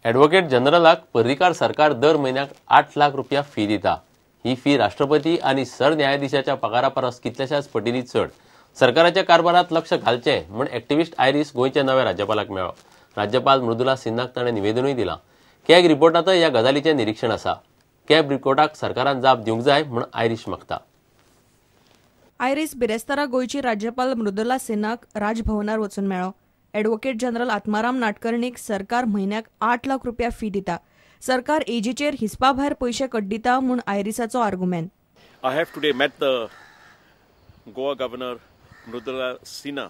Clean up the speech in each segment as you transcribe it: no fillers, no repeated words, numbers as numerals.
Advocate जनरलाक Parrikar सरकार दर म्हयन्याक 8 लाख रुपया फी दिता। ही फी राष्ट्रपती आणि सरन्यायाधीशाच्या पगारापरस कितल्याशाच पटींनी चड। सरकाराच्या कारभारात लक्ष घालचे म्हण ॲक्टिव्हिस्ट आयरिस गोंयच्या नव्या राज्यपालाक मेळ्ळो। राज्यपाल मृदुला सिन्हाक ताणें निवेदनूय दिलां। कॅग रिपोर्टांतय ह्या गजालीचें निरीक्षण आसा। कॅग रिपोर्टाक सरकारान जाप दिवंक जाय म्हण आयरिश मागता। आयरिस बिरेस्तारा गोंयची राज्यपाल मृदुला सिन्हाक राजभवनार वचून मेळ्ळो। ॲडव्होकेट जनरल आत्माराम नाडकर्णीक सरकार म्हयन्याक 8 लाख रुपया फी दिता। सरकार एजीचेर हिसपा भायर पयशे कड्डिता म्हूण आयरिसाचो argument. I have today met the Goa Governor Mrudula Sinha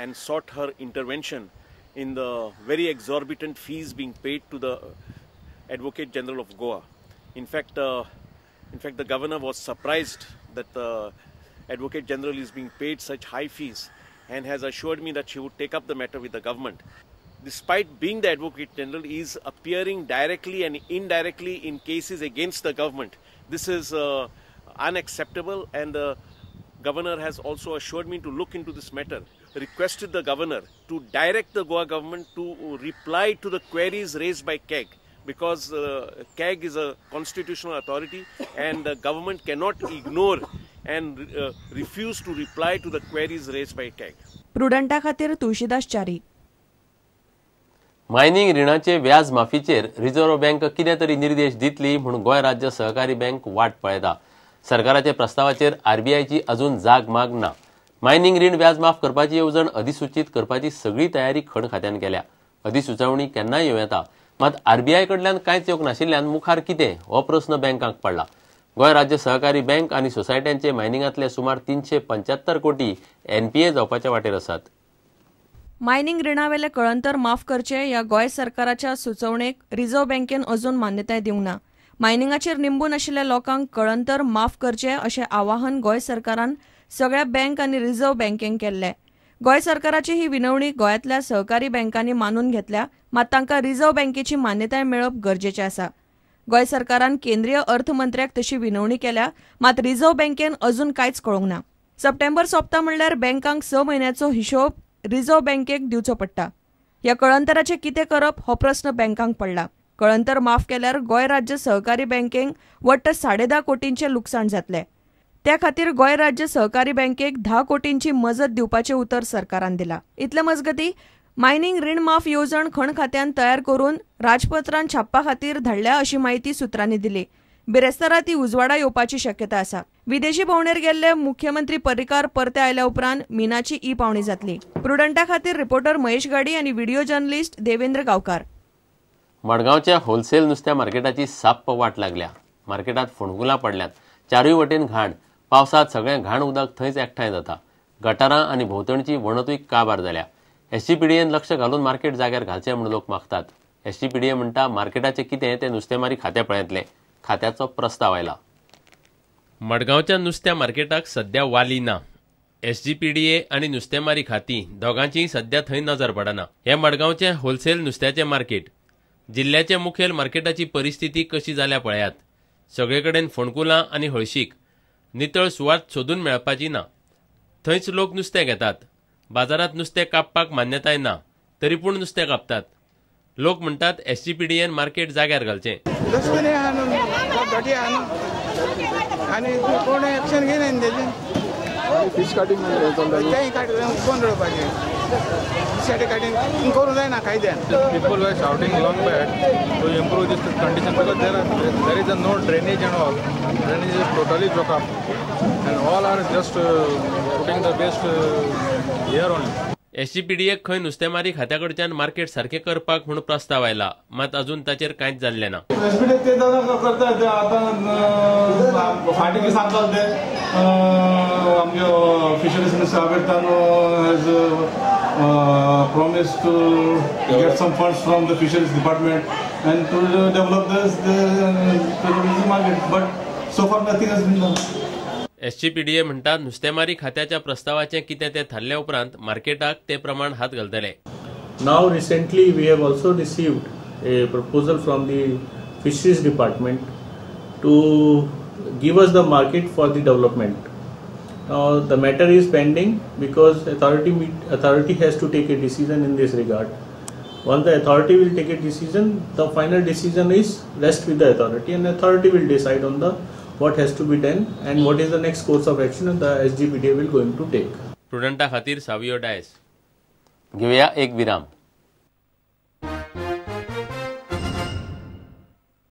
and sought her intervention in the very exorbitant fees being paid to the Advocate General of Goa. In fact, the Governor was surprised that the Advocate General is being paid such high fees and has assured me that she would take up the matter with the government. Despite being the Advocate General, he is appearing directly and indirectly in cases against the government. This is unacceptable, and the Governor has also assured me to look into this matter. Requested the Governor to direct the Goa government to reply to the queries raised by CAG, because CAG is a constitutional authority and the government cannot ignore and refuse to reply to the queries raised by CAG. प्रुडंटा खातीर Tulshidas Chari. Mining रिणाचे व्याज माफीचेर reserve bank कितें तरी निर्देश दितली म्हूण गोंय राज्य सहकारी bank वाट पळयता। सरकाराच्या प्रस्तावाचेर आरबीआयची अजून जाग माग ना। मायनिंग रीण व्याज माफ करपाची येवजण अधिसूचित करपाची सगळी तयारी खण खात्यान केल्या। अधिसुचोवणी केन्नाय येवं येता, मात आरबीआय कडल्यान कांयच येवंक नाशिल्ल्यान मुखार कितें हो प्रस्न बँकांक पडला। गोंय राज्य सहकारी बँक आनी सोसायट्यांचे मायनिंगांतले सुमार 375 कोटी एनपीए जावपाच्या वाटेर आसात। मायनिंग रिणावेले कळंतर माफ करचे ह्या गोंय सरकाराच्या सुचोवणेक रिझर्व्ह बँकेन अजून मान्यताय दिवंक ना। मायनिंगाचेर निंबून आशिल्ल्या लोकांक कळंतर माफ करचे अशें आवाहन गोंय सरकारान सगळ्या बँक आनी रिझर्व्ह बँकेक केल्लें। गोंय सरकाराची ही विनवणी गोंयांतल्या सहकारी बँकांनी मानून घेतल्या, मात तांकां रिझर्व्ह बँकेची मान्यताय मेळप गरजेचें आसा। गोंय सरकारान केंद्रीय अर्थमंत्र्याक तशी विनवणी केल्या, मात रिझर्व्ह बँकेन अजून कांयच कळोवंक ना। सप्टेंबर सोंपता म्हणल्यार बँकांक 6 म्हयन्याचो हिशोब रिझर्व्ह बँकेक दिवचो पडटा। ह्या कळंतराचें कितें करप हो प्रस्न बँकांक पडला। कळंतर माफ केल्यार गोंय राज्य सहकारी बँकेक वट्ट 10.5 कोटींचें लुकसाण जातलें। त्या खातीर गोंय राज्य सहकारी बँकेक 10 कोटींची मजत दिवपाचें उतर सरकारान दिलां। इतले मजगतीं मायनिंग रीण माफ येवजण खण खात्यान तयार करून राजपत्रान छापपा खातीर धाडल्या अशी माहिती सुत्रांनी दिली। बिरेस्तारा ती उजवाडा येवपाची शक्यता आसा। विदेशी भोंवडेर गेल्ले मुख्यमंत्री पर्रीकार परते आयल्या उपरांत मिनाची पावणी जातली। प्रुडंटा खातीर रिपोर्टर महेश गाडी आनी व्हिडिओ जर्नलिस्ट देवेंद्र गांवकार। मडगांवच्या होलसेल नुस्त्या मार्केटाची साप्प वाट लागल्या। मार्केटात फोणकुलां पडल्यात। चारूय वटेन घाण। पावसात सगळें घाण उदक थंयच एकठांय जाता। गटारां आनी भोंवतणची वणतूय काबार जाल्या। एसजीपीडीएन लक्ष घालून मार्केट जाग्यार घालचें म्हूण लोक मागतात। एसजीपीडीए म्हणटा मार्केटाचें कितें तें नुस्तेमारी खातें पळयतलें। खात्याचो प्रस्ताव आयला। मडगांवच्या नुस्त्या मार्केटाक सध्या वाली ना। एसजीपीडीए आनी नुस्तेमारी खाती दोगांचीय सध्या थंय नजर पडना। हे मडगांवचें होलसेल नुस्त्याचें मार्केट। जिल्ल्याचे मुखेल मार्केटाची परिस्थिती कशी जाल्या पळयात। सगळे कडेन फोणकुलां आनी हळशीक। नितळ सुवात सोदून मेळपाची ना। थंयच लोक नुस्तें घेतात। बाजारात नुस्तें कापपाक मान्यताय ना, तरी पूण नुस्तें कापतात। लोक म्हणटात एसजीपीडीएन मार्केट जाग्यार घालचें। फिश कटिंग कोण रडपाचें शेटे कटिंग करूं जायना कायद्यान। People were shouting long back to improve this condition because there is no drainage and all. Drainage is totally broke up and all are just putting the best here only. SGPDA खंय नुस्तेमारी खात्याकडच्यान market सारकें करपाक म्हूण प्रस्ताव आयला, मात अजून ताचेर कांयच जाल्लें ना। एसजीपीडीए ते करता आतां फाटीं सांगतात ते आमगे fisheries minister Abid Khan has promised to get some funds from the fisheries department and to develop this tourism market, but so far nothing has been done. SGPDA म्हणटा नुस्तेमारी खात्याच्या प्रस्तावाचें कितें तें थारल्या उपरांत मार्केटाक ते प्रमाण हात घालतले। Now recently we have also received a proposal from the fisheries department to give us the market for the development. Now the matter is pending because authority has to take a decision in this regard. Once the authority will take a decision, the final decision is rest with the authority, and the authority will decide on the what has to be done and what is the next course of action the SGPDA will going to take. स्टुडंटा खातीर सावियो डायस. घेऊया एक विराम.